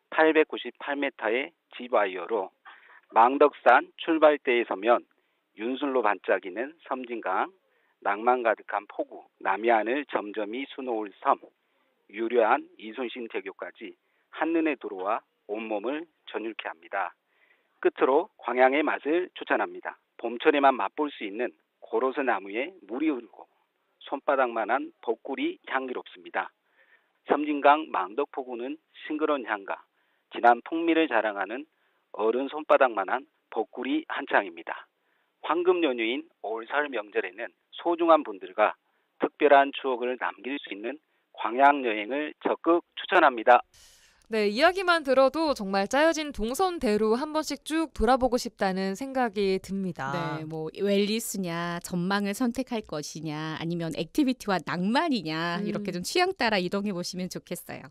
898m의 지와이어로 망덕산 출발대에 서면 윤술로 반짝이는 섬진강, 낭만 가득한 포구, 남해안을 점점이 수놓을 섬, 유려한 이순신 대교까지 한눈에 들어와 온몸을 전율케 합니다. 끝으로 광양의 맛을 추천합니다. 봄철에만 맛볼 수 있는 고로쇠 나무에 물이 흐르고 손바닥만한 벚꿀이 향기롭습니다. 섬진강 망덕포구는 싱그러운 향과 진한 풍미를 자랑하는 어른 손바닥만한 벚꿀이 한창입니다. 황금 연휴인 올 설 명절에는 소중한 분들과 특별한 추억을 남길 수 있는 광양 여행을 적극 추천합니다. 네, 이야기만 들어도 정말 짜여진 동선대로 한 번씩 쭉 돌아보고 싶다는 생각이 듭니다. 네, 뭐 웰리스냐, 전망을 선택할 것이냐, 아니면 액티비티와 낭만이냐 이렇게 좀 취향 따라 이동해 보시면 좋겠어요.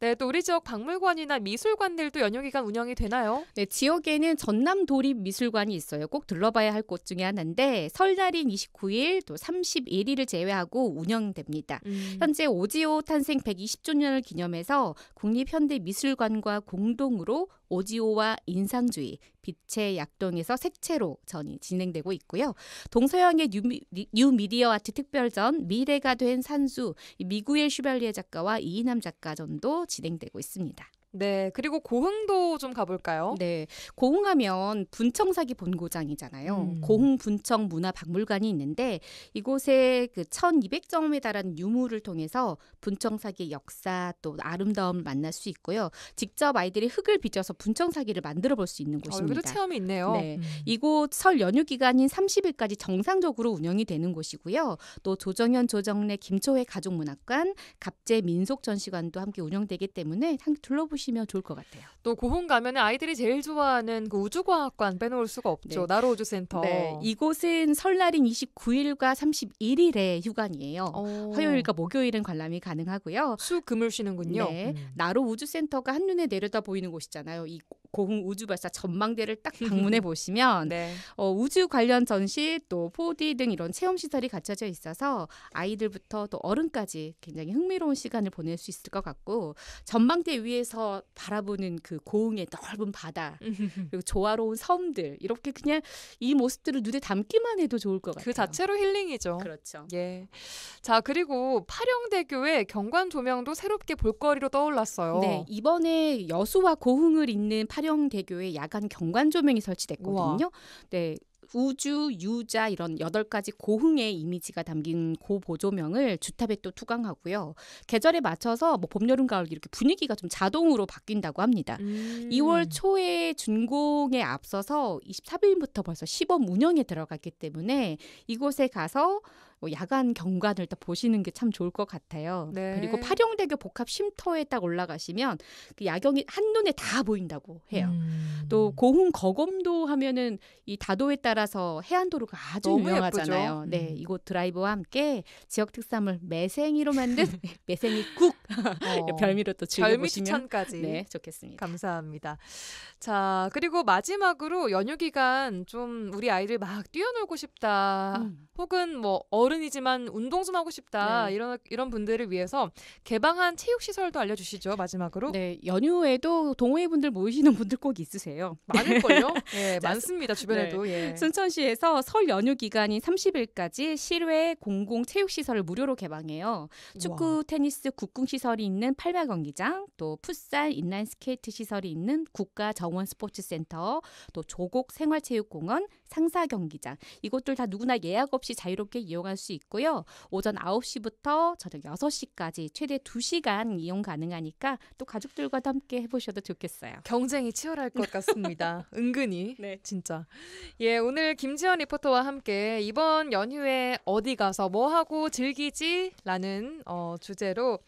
네, 또 우리 지역 박물관이나 미술관들도 연휴 기간 운영이 되나요? 네, 지역에는 전남 도립 미술관이 있어요. 꼭 들러봐야 할 곳 중에 하나인데 설날인 29일 또 31일을 제외하고 운영됩니다. 현재 오지오 탄생 120주년을 기념해서 국립현대미술관과 공동으로 오지오와 인상주의, 빛의 약동에서 색채로 전이 진행되고 있고요. 동서양의 뉴미디어 아트 특별전 미래가 된 산수, 미구엘 슈발리에 작가와 이인함 작가전도 진행되고 있습니다. 네, 그리고 고흥도 좀 가볼까요? 네, 고흥하면 분청사기 본고장이잖아요. 고흥 분청 문화박물관이 있는데 이곳에 그 1200점에 달하는 유물을 통해서 분청사기의 역사 또 아름다움을 만날 수 있고요. 직접 아이들이 흙을 빚어서 분청사기를 만들어 볼 수 있는 곳입니다. 여기도 체험이 있네요. 네, 이곳 설 연휴 기간인 30일까지 정상적으로 운영이 되는 곳이고요. 또 조정현, 조정래, 김초회 가족문학관, 갑재 민속전시관도 함께 운영되기 때문에 함께 둘러보시면 좋을 것 같아요. 또 고흥 가면 아이들이 제일 좋아하는 그 우주과학관 빼놓을 수가 없죠. 네. 나로우주센터. 네, 이곳은 설날인 29일과 31일에 휴관이에요. 화요일과 목요일은 관람이 가능하고요. 수, 금을 쉬는군요. 네, 나로우주센터가 한눈에 내려다 보이는 곳이잖아요. 이 고흥 우주발사 전망대를 딱 방문해 보시면 네. 우주 관련 전시 또 4D 등 이런 체험 시설이 갖춰져 있어서 아이들부터 또 어른까지 굉장히 흥미로운 시간을 보낼 수 있을 것 같고 전망대 위에서 바라보는 그 고흥의 넓은 바다 그리고 조화로운 섬들 이렇게 그냥 이 모습들을 눈에 담기만 해도 좋을 것 같아요. 그 자체로 힐링이죠. 그렇죠. 예. 자, 그리고 파령대교의 경관 조명도 새롭게 볼거리로 떠올랐어요. 네, 이번에 여수와 고흥을 잇는 파령대교에 야간 경관 조명이 설치됐거든요. 우와. 네. 우주, 유자 이런 8가지 고흥의 이미지가 담긴 고보조명을 주탑에 또 투강하고요. 계절에 맞춰서 뭐 봄, 여름, 가을 이렇게 분위기가 좀 자동으로 바뀐다고 합니다. 2월 초에 준공에 앞서서 24일부터 벌써 시범 운영에 들어갔기 때문에 이곳에 가서 야간 경관을 딱 보시는 게 참 좋을 것 같아요. 네. 그리고 파령대교 복합 쉼터에 딱 올라가시면 그 야경이 한눈에 다 보인다고 해요. 또 고흥 거검도 하면은 이 다도에 따라서 해안도로가 아주 너무 유명하잖아요. 예쁘죠. 네, 이곳 드라이브와 함께 지역 특산물 매생이로 만든 매생이 국 별미로 또 별미 즐겨보시면 추천까지. 네, 좋겠습니다. 감사합니다. 자, 그리고 마지막으로 연휴 기간 좀 우리 아이들 막 뛰어놀고 싶다. 혹은 뭐 어른이지만 운동 좀 하고 싶다. 네. 이런 분들을 위해서 개방한 체육 시설도 알려주시죠. 마지막으로. 네, 연휴에도 동호회 분들 모이시는 분들 꼭 있으세요. 많을걸요? 예, 많습니다. 주변에도. 네. 예. 순천시에서 설 연휴 기간인 30일까지 실외 공공 체육 시설을 무료로 개방해요. 축구, 테니스, 국궁 시설이 있는 팔마 경기장, 또 풋살, 인라인 스케이트 시설이 있는 국가 정원 스포츠 센터, 또 조곡 생활체육공원, 상사 경기장. 이곳들 다 누구나 예약 없이 자유롭게 이용할 수 있고요. 오전 9시부터 저녁 6시까지 최대 2시간 이용 가능하니까 또 가족들과도 함께 해보셔도 좋겠어요. 경쟁이 치열할 것 같습니다. 은근히. 네. 진짜. 예, 오늘 김지연 리포터와 함께 이번 연휴에 어디 가서 뭐 하고 즐기지? 라는 주제로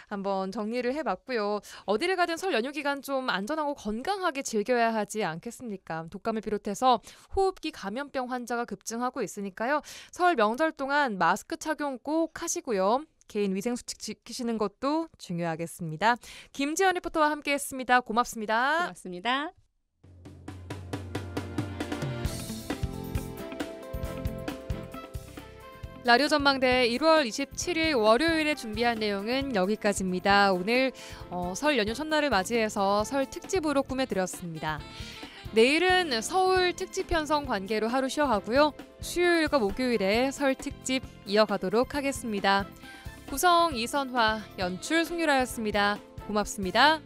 한번 정리를 해봤고요. 어디를 가든 설 연휴 기간 좀 안전하고 건강하게 즐겨야 하지 않겠습니까? 독감을 비롯해서 호흡기 감염병 환자가 급증하고 있으니까요. 설 명절 동안 마스크 착용 꼭 하시고요. 개인 위생 수칙 지키시는 것도 중요하겠습니다. 김지연 리포터와 함께했습니다. 고맙습니다. 고맙습니다. 라디오 전망대 1월 27일 월요일에 준비한 내용은 여기까지입니다. 오늘 설 연휴 첫날을 맞이해서 설 특집으로 꾸며드렸습니다. 내일은 서울 특집 편성 관계로 하루 쉬어가고요. 수요일과 목요일에 설 특집 이어가도록 하겠습니다. 구성 이선화, 연출 송유라였습니다. 고맙습니다.